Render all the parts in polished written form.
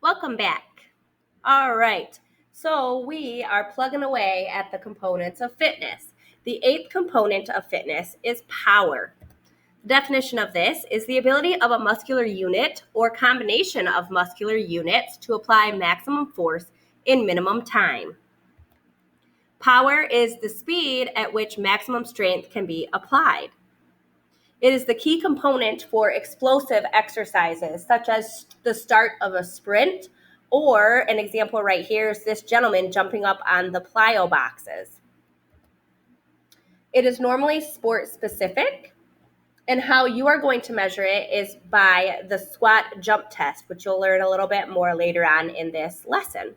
Welcome back. All right, so we are plugging away at the components of fitness. The eighth component of fitness is power. The definition of this is the ability of a muscular unit or combination of muscular units to apply maximum force in minimum time. Power is the speed at which maximum strength can be applied. It is the key component for explosive exercises, such as the start of a sprint, or an example right here is this gentleman jumping up on the plyo boxes. It is normally sport specific, and how you are going to measure it is by the squat jump test, which you'll learn a little bit more later on in this lesson.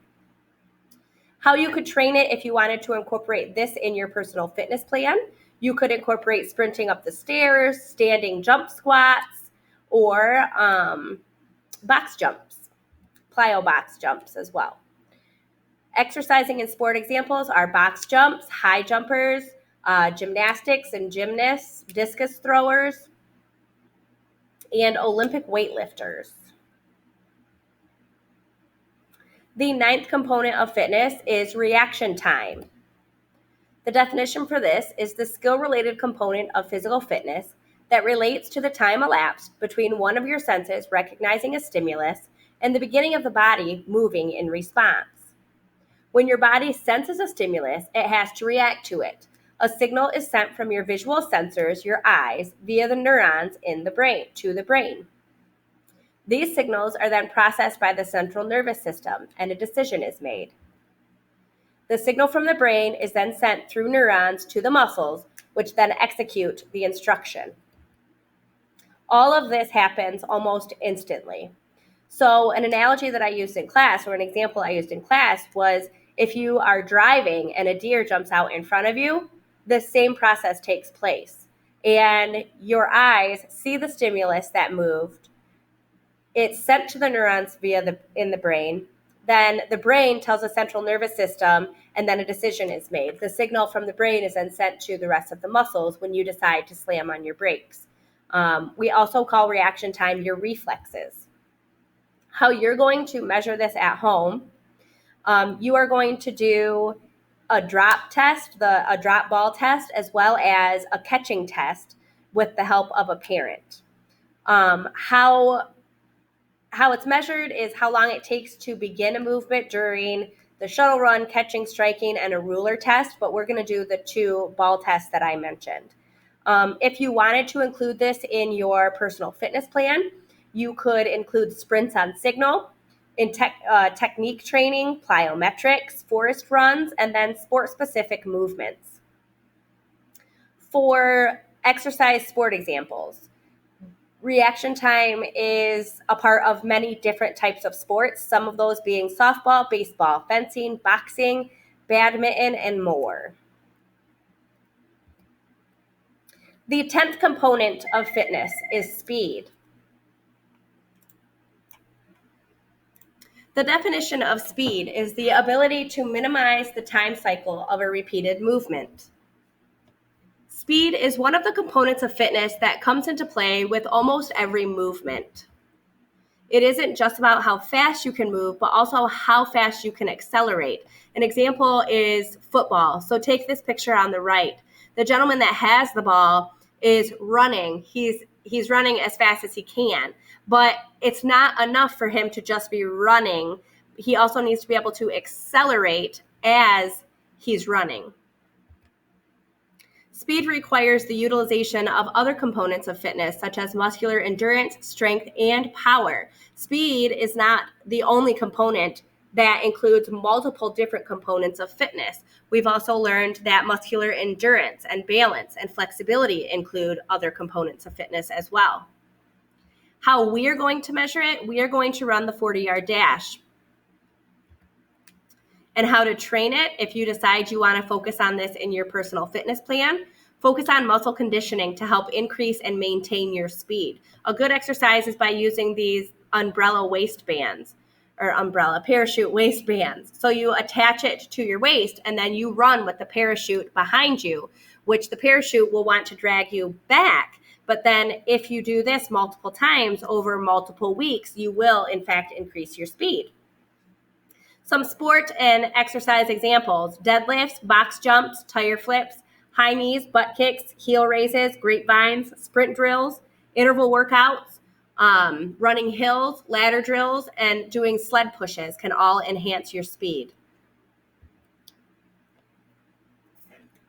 How you could train it if you wanted to incorporate this in your personal fitness plan. You could incorporate sprinting up the stairs, standing jump squats, or box jumps, plyo box jumps as well. Exercising in sport examples are box jumps, high jumpers, gymnastics and gymnasts, discus throwers, and Olympic weightlifters. The ninth component of fitness is reaction time. The definition for this is the skill-related component of physical fitness that relates to the time elapsed between one of your senses recognizing a stimulus and the beginning of the body moving in response. When your body senses a stimulus, it has to react to it. A signal is sent from your visual sensors, your eyes, via the neurons in the brain to the brain. These signals are then processed by the central nervous system, and a decision is made. The signal from the brain is then sent through neurons to the muscles, which then execute the instruction. All of this happens almost instantly. So an analogy that I used in class, or an example I used in class, was if you are driving and a deer jumps out in front of you, the same process takes place. And your eyes see the stimulus that moved. It's sent to the neurons in the brain. Then the brain tells the central nervous system, and then a decision is made. The signal from the brain is then sent to the rest of the muscles when you decide to slam on your brakes. We also call reaction time your reflexes. How you're going to measure this at home, you are going to do a drop test, a drop ball test, as well as a catching test with the help of a parent. How it's measured is how long it takes to begin a movement during the shuttle run, catching, striking, and a ruler test, but we're going to do the two ball tests that I mentioned. If you wanted to include this in your personal fitness plan, you could include sprints on signal, in technique training, plyometrics, forest runs, and then sport-specific movements. For exercise sport examples, reaction time is a part of many different types of sports, some of those being softball, baseball, fencing, boxing, badminton, and more. The 10th component of fitness is speed. The definition of speed is the ability to minimize the time cycle of a repeated movement. Speed is one of the components of fitness that comes into play with almost every movement. It isn't just about how fast you can move, but also how fast you can accelerate. An example is football. So take this picture on the right. The gentleman that has the ball is running. He's running as fast as he can, but it's not enough for him to just be running. He also needs to be able to accelerate as he's running. Speed requires the utilization of other components of fitness, such as muscular endurance, strength, and power. Speed is not the only component that includes multiple different components of fitness. We've also learned that muscular endurance and balance and flexibility include other components of fitness as well. How we are going to measure it, we are going to run the 40-yard dash. And how to train it, if you decide you want to focus on this in your personal fitness plan, focus on muscle conditioning to help increase and maintain your speed. A good exercise is by using these umbrella waistbands or umbrella parachute waistbands. So you attach it to your waist and then you run with the parachute behind you, which the parachute will want to drag you back But then if you do this multiple times over multiple weeks, you will, in fact, increase your speed. Some sport and exercise examples: deadlifts, box jumps, tire flips, high knees, butt kicks, heel raises, grapevines, sprint drills, interval workouts, running hills, ladder drills, and doing sled pushes can all enhance your speed.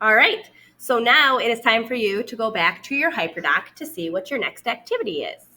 All right, so now it is time for you to go back to your HyperDoc to see what your next activity is.